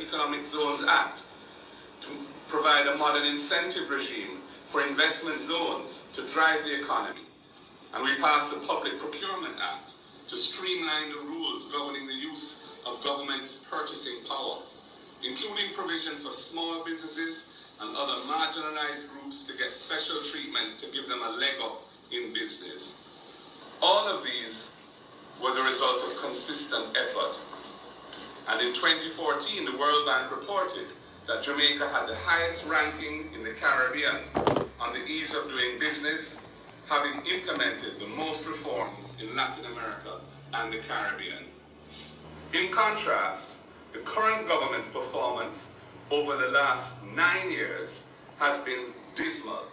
Economic Zones Act to provide a modern incentive regime for investment zones to drive the economy. And we passed the Public Procurement Act to streamline the rules governing the use of government's purchasing power, including provisions for small businesses and other marginalized groups to get special treatment to give them a leg up in business. All of these were the result of consistent effort. And in 2014, the World Bank reported that Jamaica had the highest ranking in the Caribbean on the ease of doing business, having implemented the most reforms in Latin America and the Caribbean. In contrast, the current government's performance over the last 9 years has been dismal.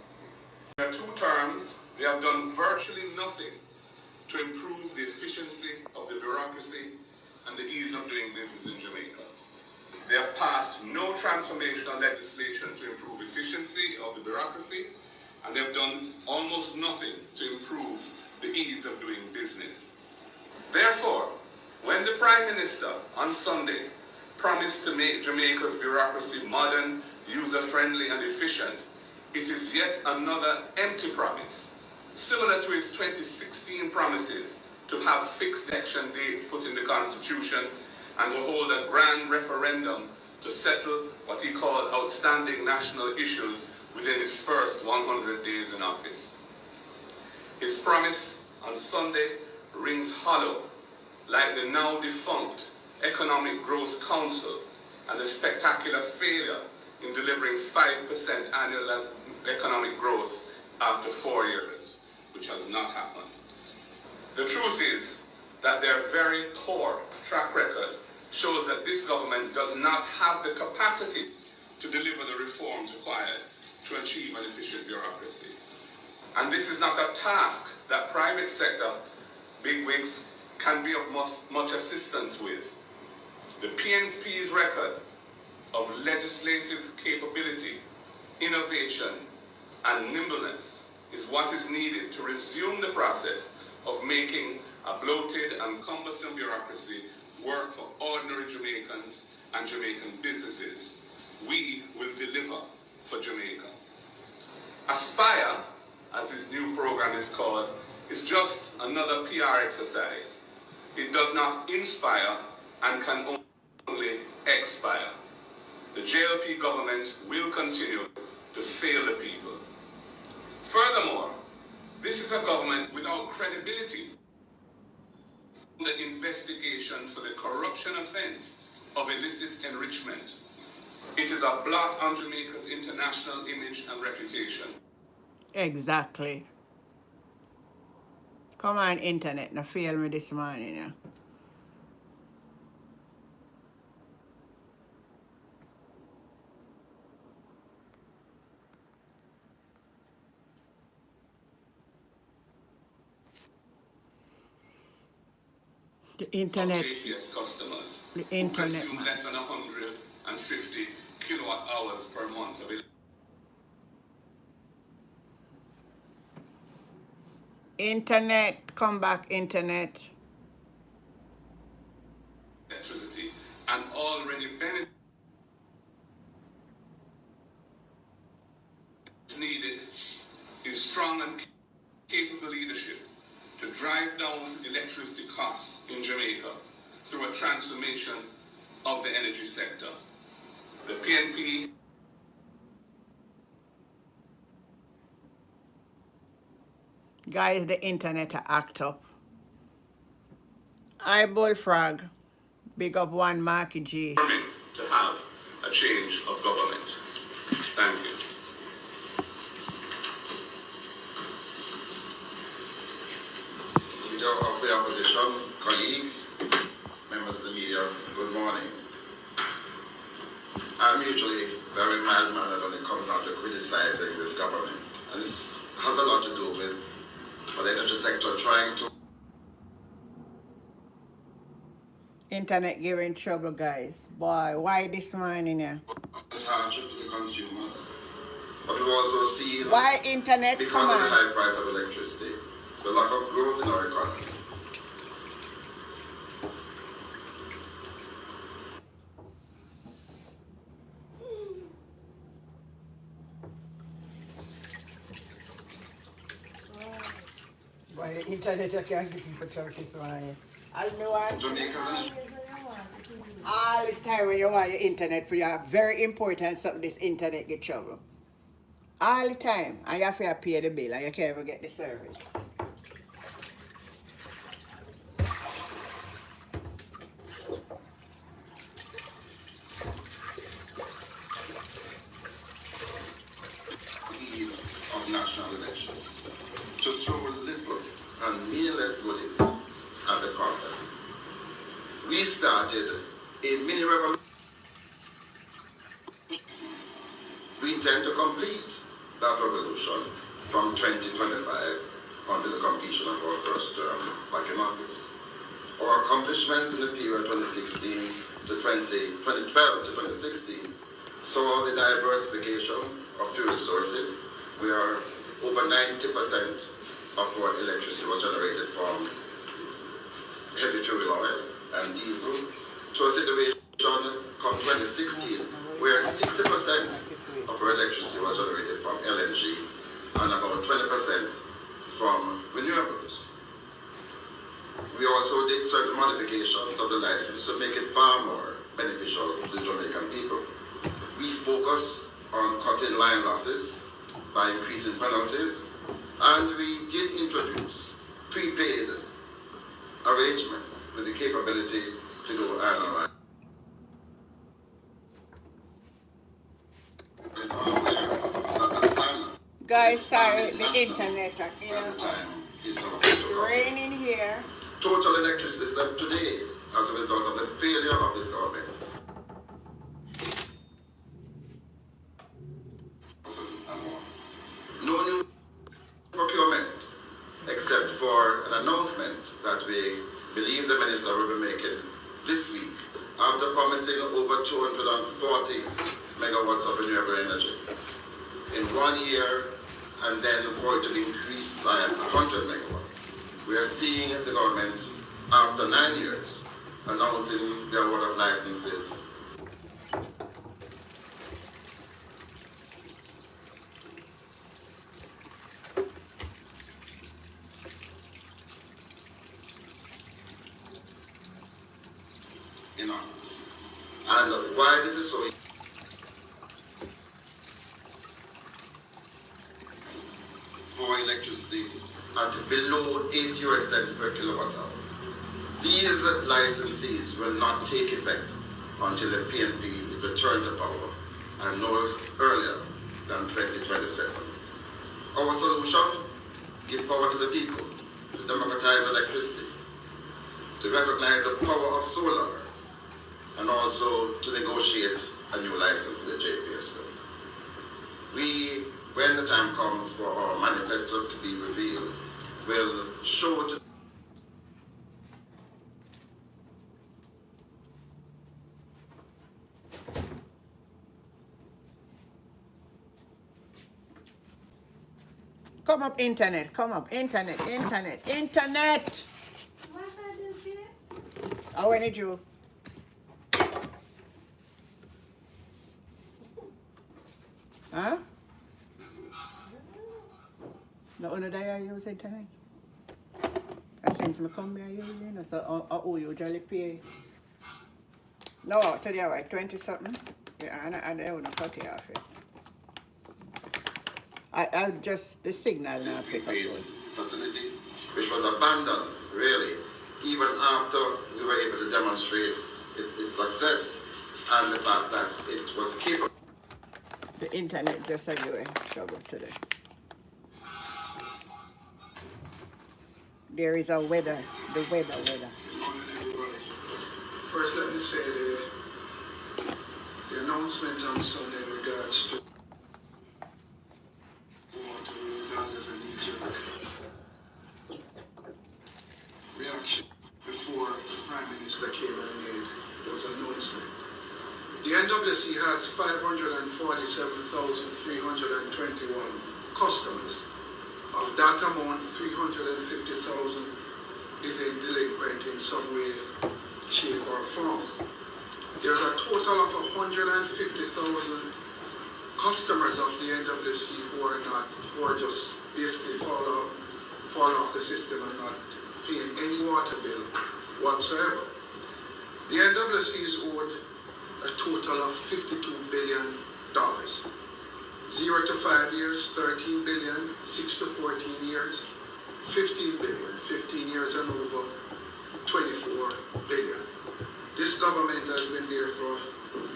In their 2 terms, they have done virtually nothing to improve the efficiency of the bureaucracy and the ease of doing business in Jamaica. They have passed no transformational legislation to improve efficiency of the bureaucracy, and they've done almost nothing to improve the ease of doing business. Therefore, when the Prime Minister on Sunday promised to make Jamaica's bureaucracy modern, user-friendly and efficient, it is yet another empty promise, similar to his 2016 promises to have fixed election dates put in the Constitution and to hold a grand referendum to settle what he called outstanding national issues within his first 100 days in office. His promise on Sunday rings hollow, like the now defunct Economic Growth Council and the spectacular failure in delivering 5% annual economic growth after 4 years, which has not happened. The truth is that their very poor track record shows that this government does not have the capacity to deliver the reforms required to achieve an efficient bureaucracy. And this is not a task that private sector bigwigs can be of much assistance with. The PNP's record of legislative capability, innovation, and nimbleness is what is needed to resume the process of making a bloated and cumbersome bureaucracy work for ordinary Jamaicans and Jamaican businesses. We will deliver for Jamaica. Aspire, as his new program is called, is just another PR exercise. It does not inspire and can only expire. The JLP government will continue to fail the people. Furthermore, this is a government without credibility. The investigation for the corruption offense of illicit enrichment. It is a blot on Jamaica's international image and reputation. Exactly. Come on, internet, now fail me this morning. Yeah. The internet. JPS customers. The internet. Consume less than 150 kilowatt hours per month of internet, come back, internet. Electricity and already benefit needed is strong and capable leadership to drive down electricity costs in Jamaica through a transformation of the energy sector. The PNP Guys, the internet act up. I bullfrog. Big up one Marky G. to have a change of government. Thank you. Leader of the opposition, colleagues, members of the media, good morning. I'm usually very mild-mannered when it comes down to criticizing this government. And this has a lot to do with the energy sector trying to... Internet giving trouble, guys. Boy, why this morning here? It's hardship to the consumers. But we've also seen... Why internet? Because Come of the on. high price of electricity, the lack of growth in our economy. Why the internet you can't give people turkeys one. I know I Jamaicans all this time when you want your internet for you, very important something this internet get trouble. All the time. And you have to pay the bill and you can't even get the service. of national elections to throw little and meaningless goodies at the carpet. We started a mini revolution. We intend to complete that revolution from 2025 until the completion of our first term back in office. Our accomplishments in the period 2012 to 2016 saw the diversification of fuel sources, where over 90% of our electricity was generated from heavy fuel oil and diesel, to a situation come 2016 where 60% of our electricity was generated from LNG and about 20% from renewables. We also did certain modifications of the license to make it far more beneficial to the Jamaican people. We focused on cutting line losses by increasing penalties, and we did introduce prepaid arrangements with the capability to go annual. Guys, sorry, the internet, it's raining here. Total electricity left today as a result of the failure of this government. No new procurement, except for an announcement that we believe the minister will be making this week, after promising over 240 megawatts of renewable energy in 1 year, and then for it to be increased by 100 megawatts. We are seeing the government, after 9 years, announcing the award of licenses. In office. And why this is so for electricity at below 8 US cents per kilowatt hour. These licenses will not take effect until the PNP is returned to power, and no earlier than 2027. Our solution: give power to the people, to democratize electricity, to recognize the power of solar, and also to negotiate a new license with the JPS. We, when the time comes for our manifesto to be revealed, will show to Come up, internet, come up, internet. What I do here? How when did you? Huh? No one that I use internet. Since I come here using, so I usually pay. No, today I 20 something. Yeah, and I don't cut it off it. I just the signal now pick up. Facility, which was abandoned, really, even after we were able to demonstrate its success and the fact that it was capable. The internet just a you in trouble today. There is a weather, the weather. Good morning, everybody. First, let me say the announcement on Sunday in regards to water, regardless of knee-jerk reaction before the Prime Minister came and made those announcements. The NWC has 547,321 customers. Of that amount, 350,000 is in delinquent in some way, shape or form. There's a total of 150,000 customers of the NWC who are just basically fall off the system and not paying any water bill whatsoever. The NWC is owed a total of $52 billion. 0 to 5 years, 13 billion, 6 to 14 years, 15 billion, 15 years and over, 24 billion. This government has been there for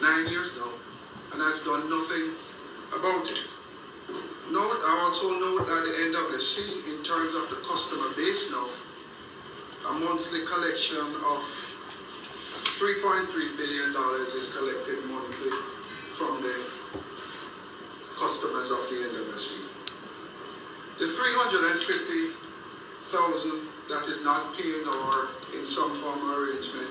9 years now and has done nothing about it. Note, I also note that the NWC, in terms of the customer base now, a monthly collection of $3.3 billion is collected monthly from the customers of the NWC. The 350,000 that is not paying or in some form of arrangement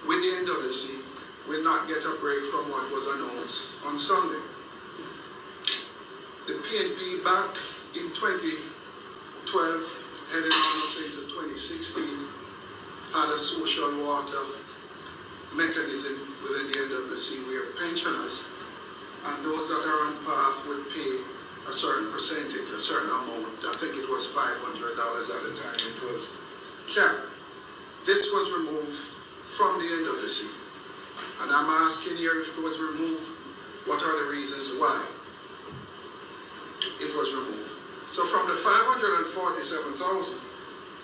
with the NWC will not get a break from what was announced on Sunday. The PNP back in 2012, heading on up into 2016, had a social water mechanism within the NWC where pensioners and those that are on path would pay a certain percentage, a certain amount. I think it was $500 at the time it was capped. This was removed from the NWC. And I'm asking here, if it was removed, what are the reasons why it was removed? So from the 547,000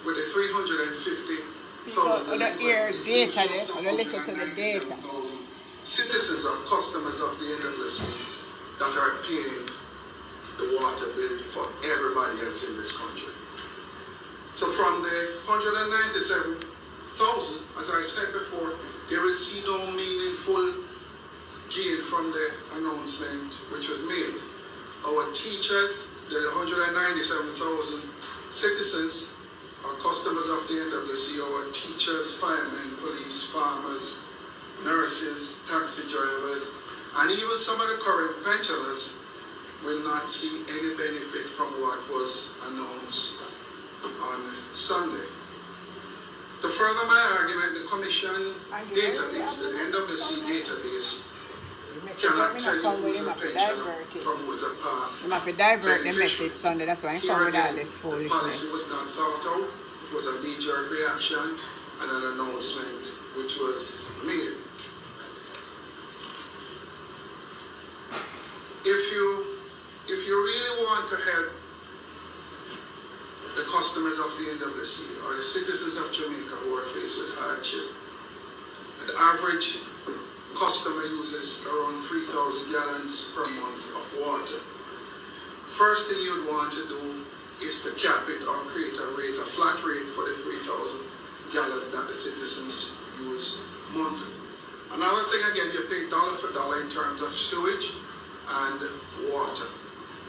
with the 350,000 citizens or customers of the NWC that are paying the water bill for everybody else in this country. So from the 197,000, as I said before, they will see no meaningful gain from the announcement which was made. Our teachers, the 197,000 citizens or customers of the NWC, our teachers, firemen, police, farmers, nurses, taxi drivers, and even some of the current pensioners will not see any benefit from what was announced on Sunday. To further my argument, the Commission database, the NWC database, cannot tell you who's a pensioner from who's a path. You have to divert the message Sunday, that's why I come with all this The foolishness. policy was not thought out, it was a knee-jerk reaction and an announcement which was made. If you really want to help the customers of the NWC or the citizens of Jamaica who are faced with hardship, the average customer uses around 3,000 gallons per month of water. First thing you'd want to do is to cap it or create a flat rate for the 3,000 gallons that the citizens use monthly. Another thing, again, you pay dollar for dollar in terms of sewage and water.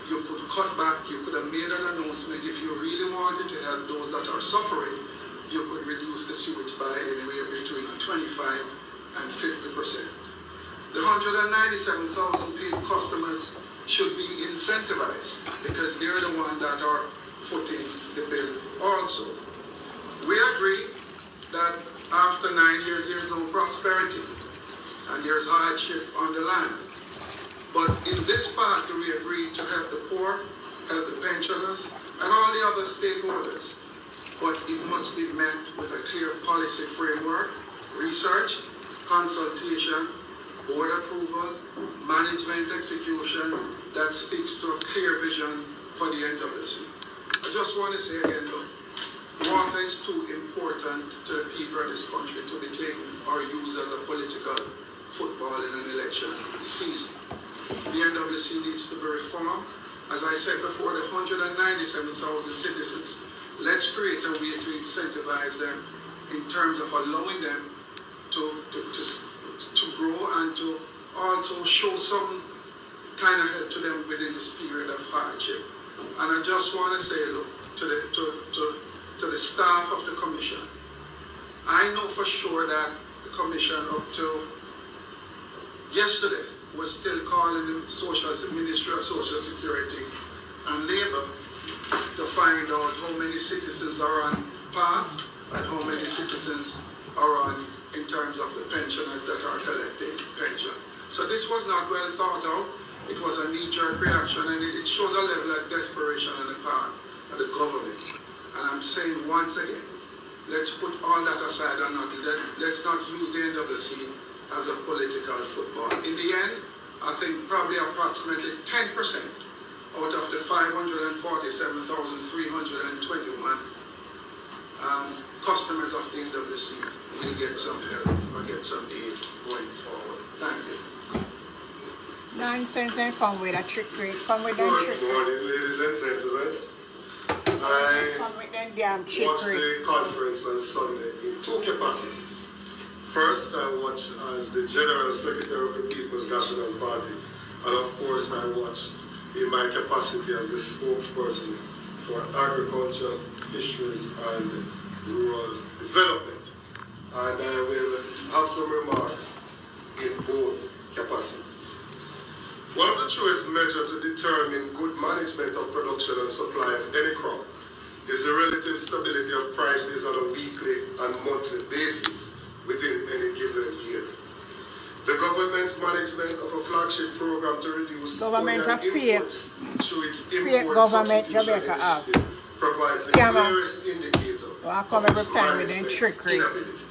You could cut back, you could have made an announcement. If you really wanted to help those that are suffering, you could reduce the sewage by anywhere between 25 and 50%. The 197,000 paid customers should be incentivized because they're the ones that are footing the bill also. We agree that after 9 years there's no prosperity and there's hardship on the land. But in this part we agreed to help the poor, help the pensioners, and all the other stakeholders. But it must be met with a clear policy framework, research, consultation, board approval, management execution that speaks to a clear vision for the NWC. I just want to say again, look, water is too important to the people of this country to be taken or used as a political football in an election season. The NWC needs to be reformed. As I said before, the 197,000 citizens, let's create a way to incentivize them in terms of allowing them to grow and to also show some kind of help to them within this period of hardship. And I just want to say, look, to the staff of the Commission, I know for sure that the Commission up to yesterday was still calling the Ministry of Social Security and Labour to find out how many citizens are on path and how many citizens are on in terms of the pensioners that are collecting pension. So this was not well thought out. It was a knee-jerk reaction, and it shows a level of desperation on the part of the government And I'm saying once again, let's put all that aside and let's not use the NWC as a political football. In the end, I think probably approximately 10% out of the 547,321 customers of the NWC will get some help or get some aid going forward. Thank you. Nonsense and come with a trickery. Come with them Good trickery. morning, ladies and gentlemen. I Come with them damn watched trickery. the conference on Sunday in two capacities. First, I watched as the General Secretary of the People's National Party, and of course, I watched in my capacity as the spokesperson for agriculture, fisheries, and rural development. And I will have some remarks in both capacities. One of the truest measures to determine good management of production and supply of any crop is the relative stability of prices on a weekly and monthly basis within any given year. The government's management of a flagship program to reduce Government oil of fake. imports through its Fake import government substitution Jamaica have. initiative provides the Scammer. clearest indicator Well, I come of every its time with them management trickery. inability.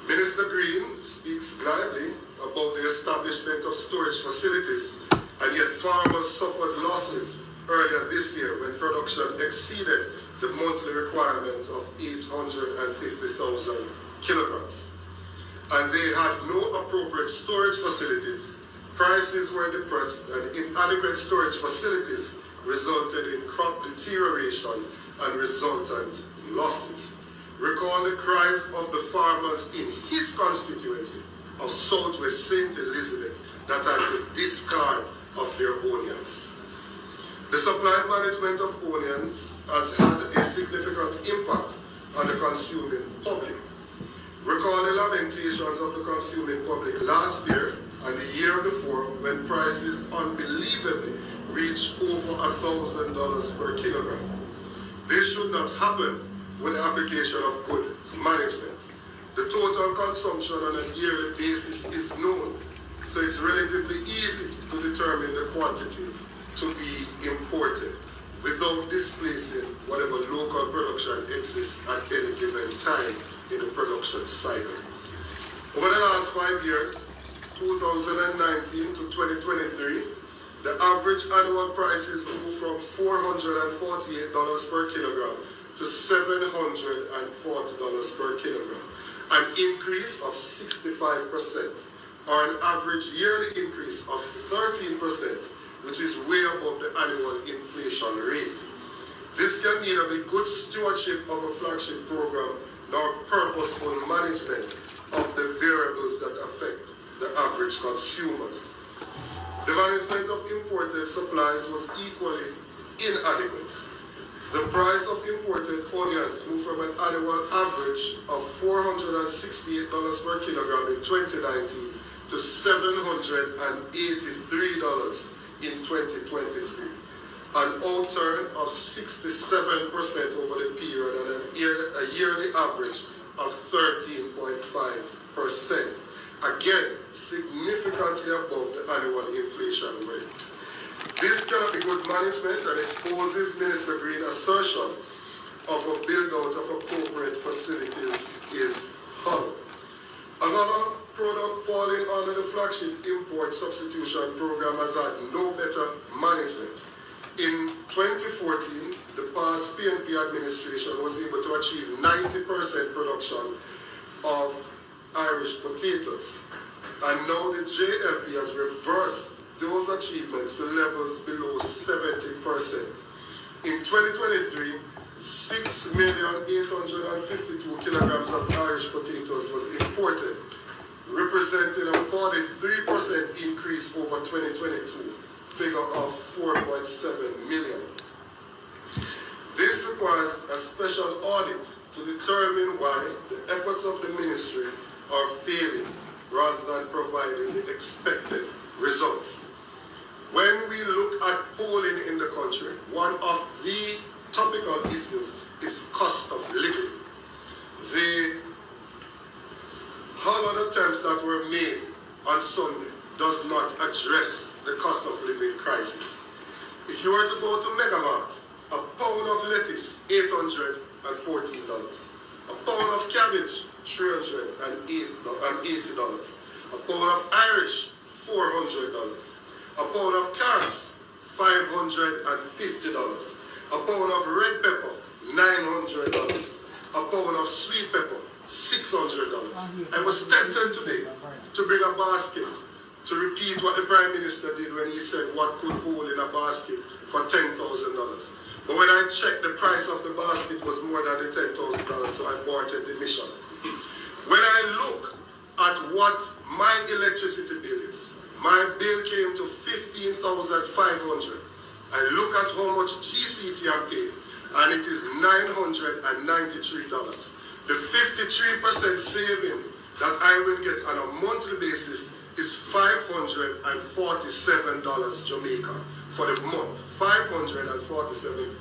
Minister Green speaks gladly about the establishment of storage facilities, and yet farmers suffered losses earlier this year when production exceeded the monthly requirement of 850,000 kilograms. And they had no appropriate storage facilities, prices were depressed, and inadequate storage facilities resulted in crop deterioration and resultant losses. Recall the cries of the farmers in his constituency of Southwest St. Elizabeth that had to discard of their onions. The supply management of onions has had a significant impact on the consuming public. Recall the lamentations of the consuming public last year and the year before when prices unbelievably reached over $1,000 per kilogram. This should not happen with the application of good management. The total consumption on a yearly basis is known, so it's relatively easy to determine the quantity to be imported without displacing whatever local production exists at any given time in the production cycle. Over the last 5 years, 2019 to 2023, the average annual prices moved from $448 per kilogram to $740 per kilogram, an increase of 65%, or an average yearly increase of 13%, which is way above the annual inflation rate. This can neither be good stewardship of a flagship program nor purposeful management of the variables that affect the average consumers. The management of imported supplies was equally inadequate. The price of imported onions moved from an annual average of $468 per kilogram in 2019 to $783 in 2023, an outturn of 67% over the period and a yearly average of 13.5%. Again, significantly above the annual inflation rate. This cannot be good management and exposes Minister Green's assertion of a build-out of appropriate facilities is hollow. Another product falling under the flagship import substitution program has had no better management. In 2014, the past PNP administration was able to achieve 90% production of Irish potatoes. And now the JLP has reversed those achievements to levels below 70%. In 2023, 6,852 kilograms of Irish potatoes was imported, representing a 43% increase over 2022 figure of 4.7 million. This requires a special audit to determine why the efforts of the ministry are failing rather than providing the expected results. When we look at polling in the country, one of the topical issues is cost of living. The hollow attempts that were made on Sunday does not address the cost of living crisis. If you were to go to Megamart A pound of lettuce, $814. A pound of cabbage, $380. A pound of Irish, $400. A pound of carrots, $550. A pound of red pepper, $900. A pound of sweet pepper, $600. I was tempted today to bring a basket to repeat what the Prime Minister did when he said what could hold in a basket for $10,000. But when I checked, the price of the basket was more than the $10,000, so I aborted the mission. When I look at what my electricity bill is, my bill came to $15,500. I look at how much GCT I'm paying, and it is $993. The 53% saving that I will get on a monthly basis is $547 Jamaica for the month. $547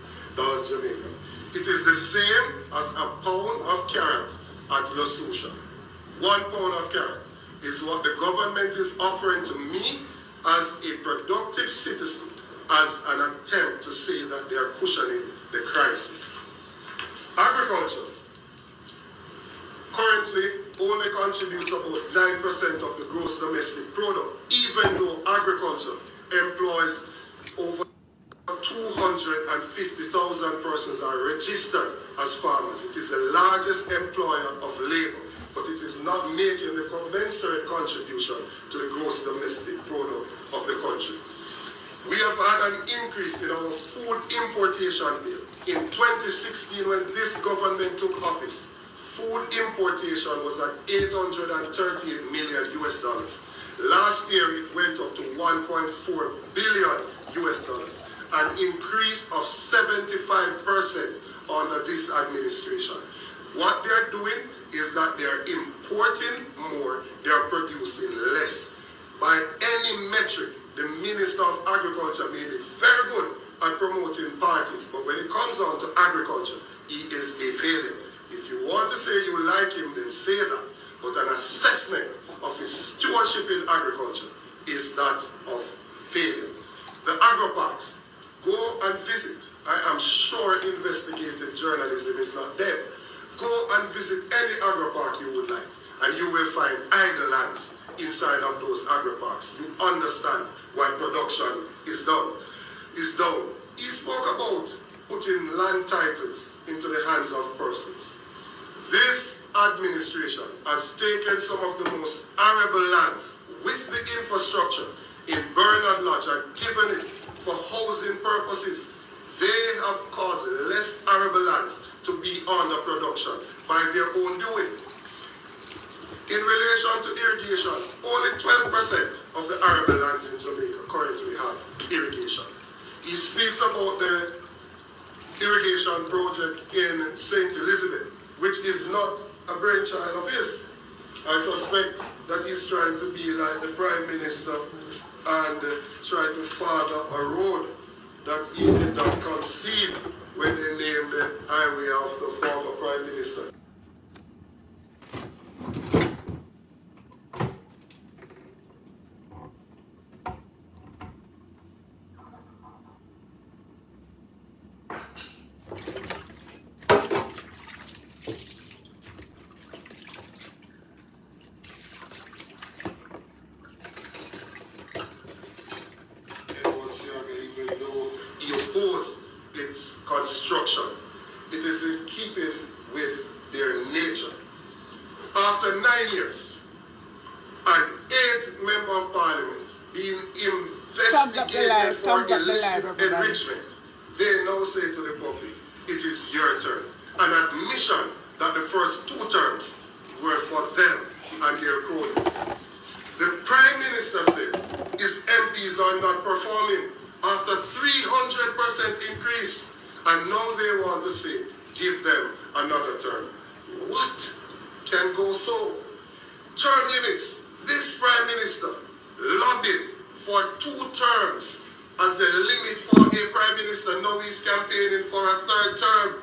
Jamaica. It is the same as a pound of carrot at La Susha. 1 pound of carrot is what the government is offering to me as a productive citizen, as an attempt to say that they are cushioning the crisis. Agriculture currently only contributes about 9% of the gross domestic product, even though agriculture employs over 250,000 persons are registered as farmers. It is the largest employer of labor, but it is not making the commensurate contribution to the gross domestic product of the country. We have had an increase in our food importation bill. In 2016, when this government took office, food importation was at $838 million US dollars. Last year, it went up to $1.4 billion US dollars, an increase of 75% under this administration. What they're doing is that they're importing more, they're producing less. By any metric, the Minister of Agriculture may be very good at promoting parties, but when it comes down to agriculture, he is a failure. If you want to say you like him, then say that. But an assessment of his stewardship in agriculture is that of failure. The agro-parks, go and visit. I am sure investigative journalism is not dead. Go and visit any agro-park you would like, and you will find idle lands inside of those agro-parks. You understand why production is down. He spoke about putting land titles into the hands of persons. This administration has taken some of the most arable lands with the infrastructure in Bernard Lodge and given it for housing purposes. They have caused less arable lands to be under production by their own doing. In relation to irrigation, only 12% of the arable lands in Jamaica currently have irrigation. He speaks about the irrigation project in St. Elizabeth, which is not a brainchild of his. I suspect that he's trying to be like the Prime Minister and try to father a road that he did not conceive when they named the highway after the former Prime Minister. Even though he opposed its construction, it is in keeping with their nature. After 9 years and 8 members of parliament being investigated for illicit enrichment, they now say to the public, it is your turn. An admission that the first 2 terms were for them and their cronies. The Prime Minister says his MPs are not performing after 300% increase, and now they want to say, give them another term. What can go so? Term limits. This Prime Minister lobbied for 2 terms as the limit for a Prime Minister. Now he's campaigning for a 3rd term.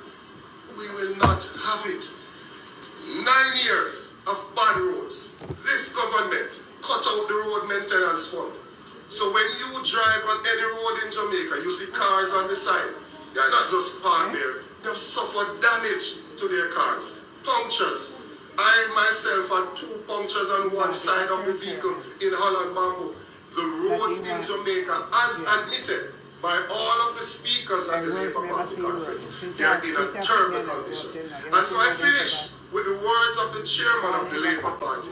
We will not have it. 9 years of bad roads. This government cut out the road maintenance fund. So when you drive on any road in Jamaica, you see cars on the side. They are not just parked there. They have suffered damage to their cars. Punctures. I myself had 2 punctures on one side of the vehicle in Holland Bamboo. The roads in Jamaica, as admitted by all of the speakers at the Labour Party conference, they are in a terrible condition. And so I finish with the words of the chairman of the Labour Party.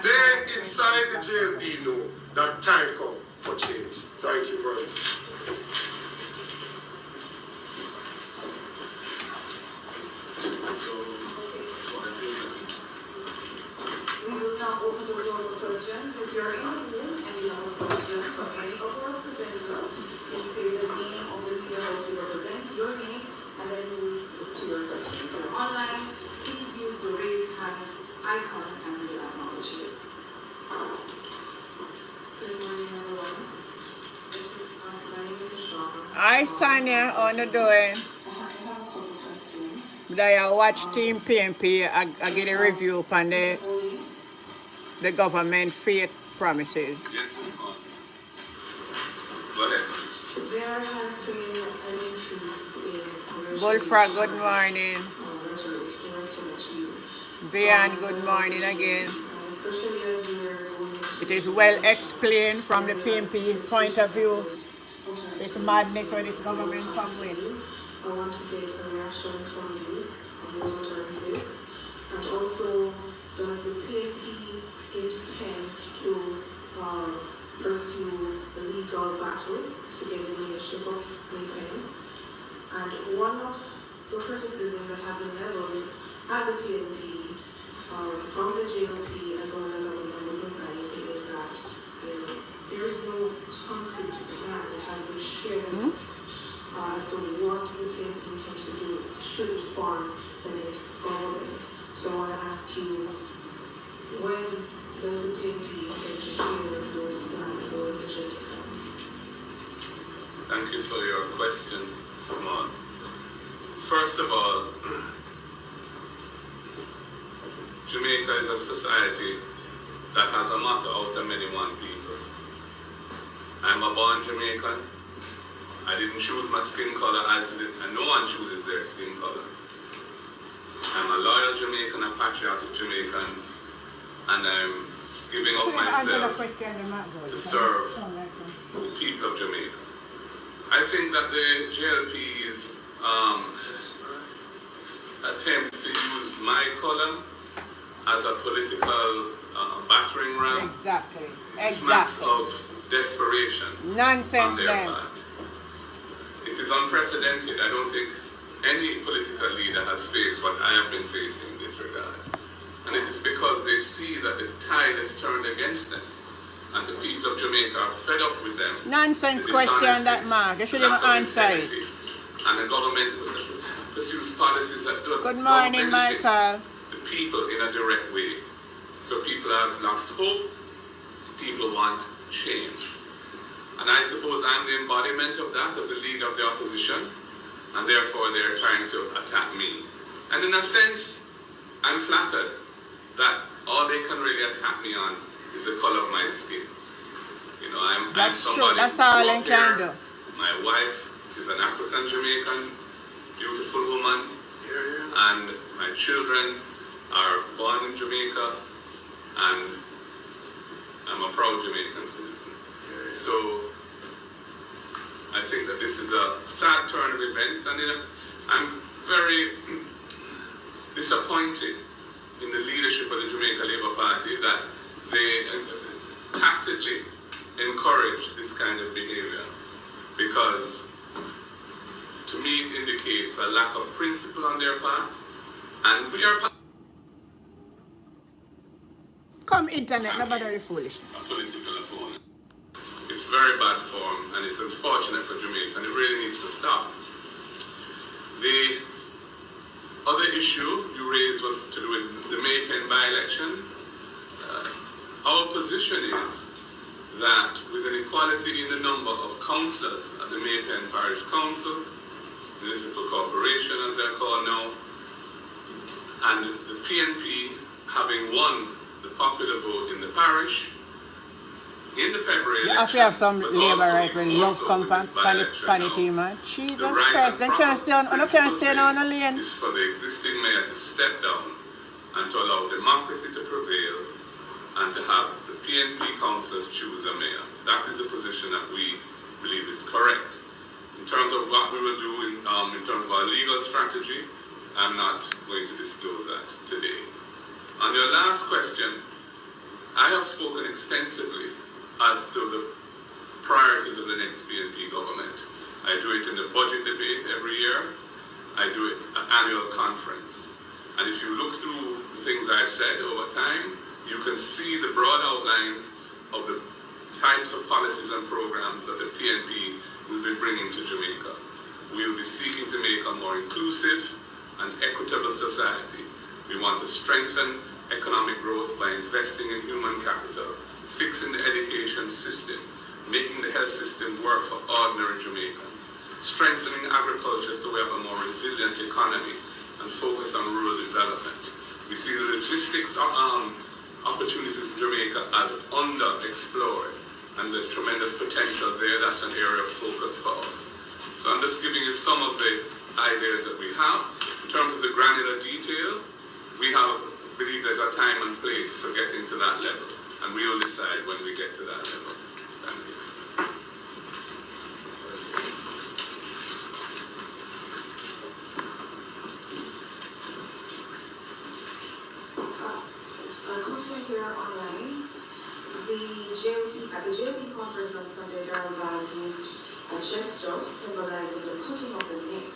They inside the JLP know that time comes for change. Thank you very much. We will now open the floor for questions. If you're in the room and you have a question for any of our presenters, please say the name of the leader house you represent, your name, and then move to your question. If you're online, please use the raise hand icon and we will acknowledge you. Good morning, everyone. This is Asani, Mr. Shaw. Hi, Sonia. How you doing? I have a couple of questions. I watch Team PNP. I get a review upon the government fake promises. Yes, Ms. Martin. Go ahead. There has been an increase in Bullfrog, good morning. rhetoric directed at you. Vian, good morning again. Especially as we are going into It is well explained from the PNP point of view. This madness where this government come with. I want to get a reaction from you on those utterances. And also, does the PNP intend to pursue the legal battle to get the leadership of Lincoln? And one of the criticisms that have been leveled at the PNP from the JLP as well as other members of society is that there is no concrete plan that has been shared with us as to what the PNP intends to do should it form the next government. So I want to ask you, when does the PNP intend to share those plans or the Jamaicans? Thank you for your questions, Simone. First of all, Jamaica is a society that has a motto out of many one people. I'm a born Jamaican. I didn't choose my skin color and no one chooses their skin color. I'm a loyal Jamaican, a patriotic Jamaican, and I'm giving up myself to serve the people of Jamaica. I think that the JLP's attempts to use my color as a political battering ram smacks of desperation Nonsense on their then. part. It is unprecedented. I don't think any political leader has faced what I have been facing in this regard. And it is because they see that this tide has turned against them. And the people of Jamaica are fed up with them. Nonsense question that, Mark. You should even answer it. And the government pursues policies that do Good morning, benefit Michael. the people in a direct way. So people have lost hope. People want change. And I suppose I'm the embodiment of that as the leader of the opposition. And therefore they're trying to attack me. And in a sense, I'm flattered that all they can really attack me on is the color of my skin. You know, I'm true. That's all I can do. My wife is an African Jamaican, beautiful woman, and my children are born in Jamaica, and I'm a proud Jamaican citizen. So I think that this is a sad turn of events, and I'm very disappointed in the leadership of the Jamaica Labour Party that they tacitly encourage this kind of behavior, because to me it indicates a lack of principle on their part, and we are Come internet, nobody the foolishness. a political opponent. It's very bad form, and it's unfortunate for Jamaica, and it really needs to stop. The other issue you raised was to do with the Maypen by-election. Our position is that with an equality in the number of councillors at the Maypen Parish Council, Municipal Corporation as they're called now, and the PNP having won the popular vote in the parish, in the February You election. have to have some but labor also right when love come with this by-election now, team, man. the Jesus right Christ, and they proper can't stay on a lane. is for the existing mayor to step down and to allow democracy to prevail and to have the PNP councillors choose a mayor. That is a position that we believe is correct. In terms of what we will do in terms of our legal strategy, I'm not going to disclose that today. On your last question, I have spoken extensively as to the priorities of the next PNP government. I do it in the budget debate every year. I do it at annual conference. And if you look through the things I've said over time, you can see the broad outlines of the types of policies and programs that the PNP will be bringing to Jamaica. We will be seeking to make a more inclusive and equitable society. We want to strengthen economic growth by investing in human capital, fixing the education system, making the health system work for ordinary Jamaicans, strengthening agriculture so we have a more resilient economy, and focus on rural development. We see the logistics opportunities in Jamaica as underexplored, and there's tremendous potential there. That's an area of focus for us. So I'm just giving you some of the ideas that we have. In terms of the granular detail, we believe there's a time and place for getting to that level, and we will decide when we get to that level. Thank you. Question here online. At the JLP conference on Sunday, Darrell Vaz used a gesture symbolizing the cutting of the neck.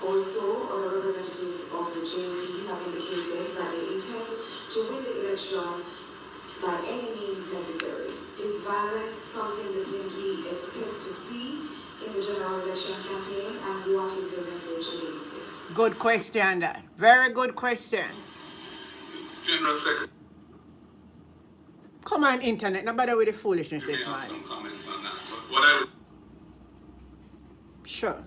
Also, other representatives of the JLP have indicated that they intend to win the election by any means necessary. Is violence something the PNP expects to see in the general election campaign, and what is your message against this? Good question, that. Very good question. General Secretary. Come on, internet, no bother with the foolishness this Have morning. some comments on that. But what I would Sure.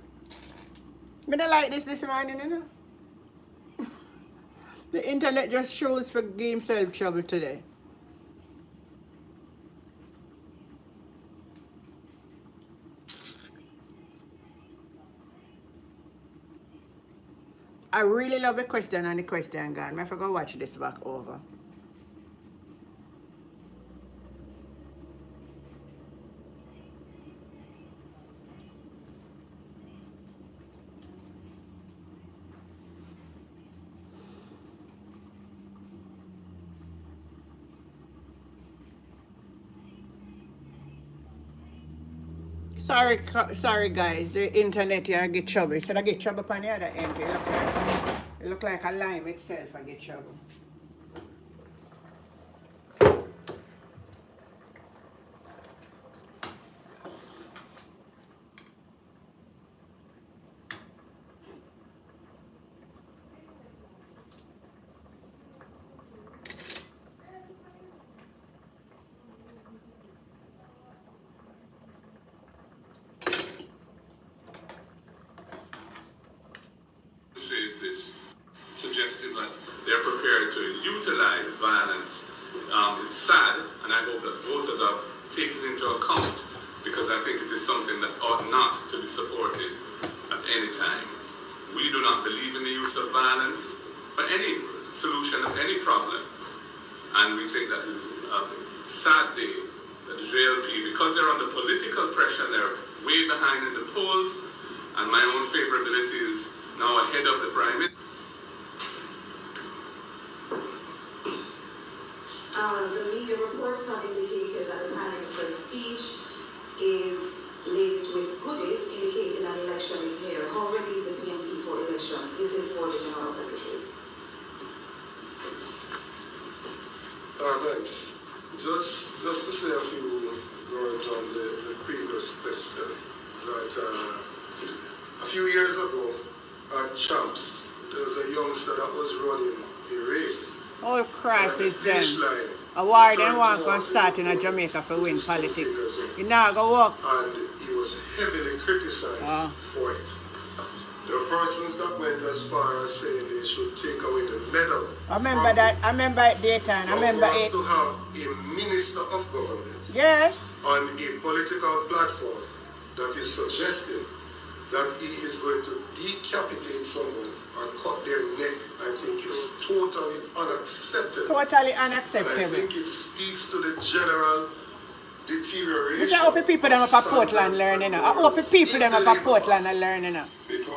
I don't like this morning, you know. The internet just shows for game self trouble today. I really love the question and the question gone. I forgot to watch this back over. Sorry guys, the internet here get trouble. Instead I get trouble on the other end. It look like a lime itself I get trouble. suggesting that they're prepared to utilize violence. It's sad, and I hope that voters are taken into account, because I think it is something that ought not to be supported at any time. We do not believe in the use of violence for any solution of any problem. And we think that is a sad day that the JLP, because they're under political pressure, they're way behind in the polls, and my own favorability is now ahead of the Prime Minister. The media reports have indicated that the Prime Minister's speech is laced with goodies indicating that election is near. How ready is the PNP for elections? This is for the General Secretary. Thanks. Just to say a few words on the previous question, that a few years ago at Champs, there was a youngster that was running a race. All crosses them. A war then one can start in Jamaica for win politics. You now go work. And he was heavily criticized for it. There are persons that went as far as saying they should take away the medal. I remember that. I remember it daytime. I remember for us it. to have a minister of government Yes. on a political platform that is suggesting that he is going to decapitate someone or cut their neck, I think is totally unacceptable. Totally And I unacceptable. think it speaks to the general deterioration. You see, I hope the people them up at Portland learning now. I hope the people them up at Portland are learning now.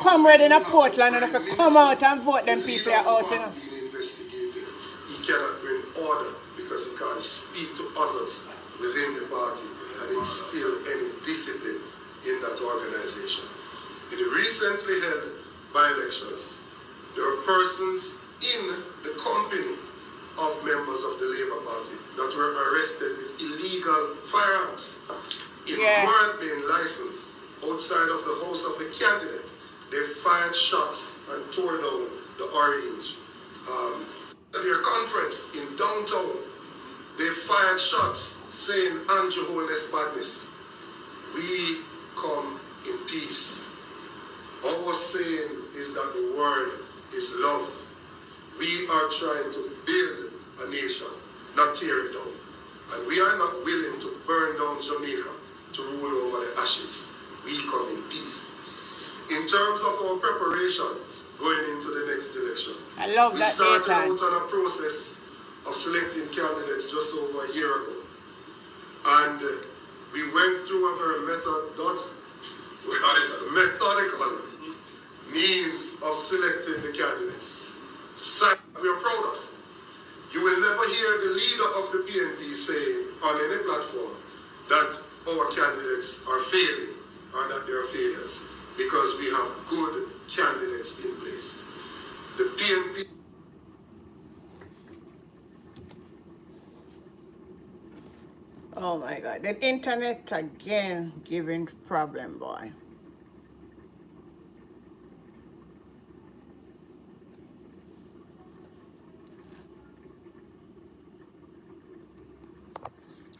Come ready in Portland and if you come out and vote, them people are out, you know. Investigated. He cannot bring order because he can't speak to others within the party and instill any discipline in that organization. In the recently held by-elections, there are persons in the company of members of the Labour Party that were arrested with illegal firearms. If weren't being licensed outside of the house of the candidate, they fired shots and tore down the orange. At their conference in downtown, they fired shots saying Andrew Holness badness. We come in peace. Our saying is that the word is love. We are trying to build a nation, not tear it down. And we are not willing to burn down Jamaica to rule over the ashes. We come in peace. In terms of our preparations going into the next election, I love we that started daytime. out on a process of selecting candidates just over a year ago. And we went through a very methodical means of selecting the candidates. Something we are proud of. You will never hear the leader of the PNP saying on any platform that our candidates are failing or that they are failures, because we have good candidates in place. The PNP. Oh my God. The internet again giving problem, boy.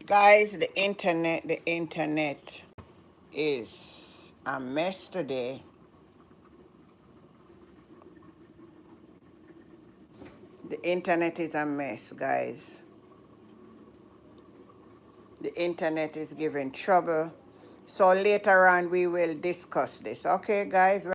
Guys, the internet is a mess today. The internet is a mess, guys. The internet is giving trouble. So later on we will discuss this. Okay, guys?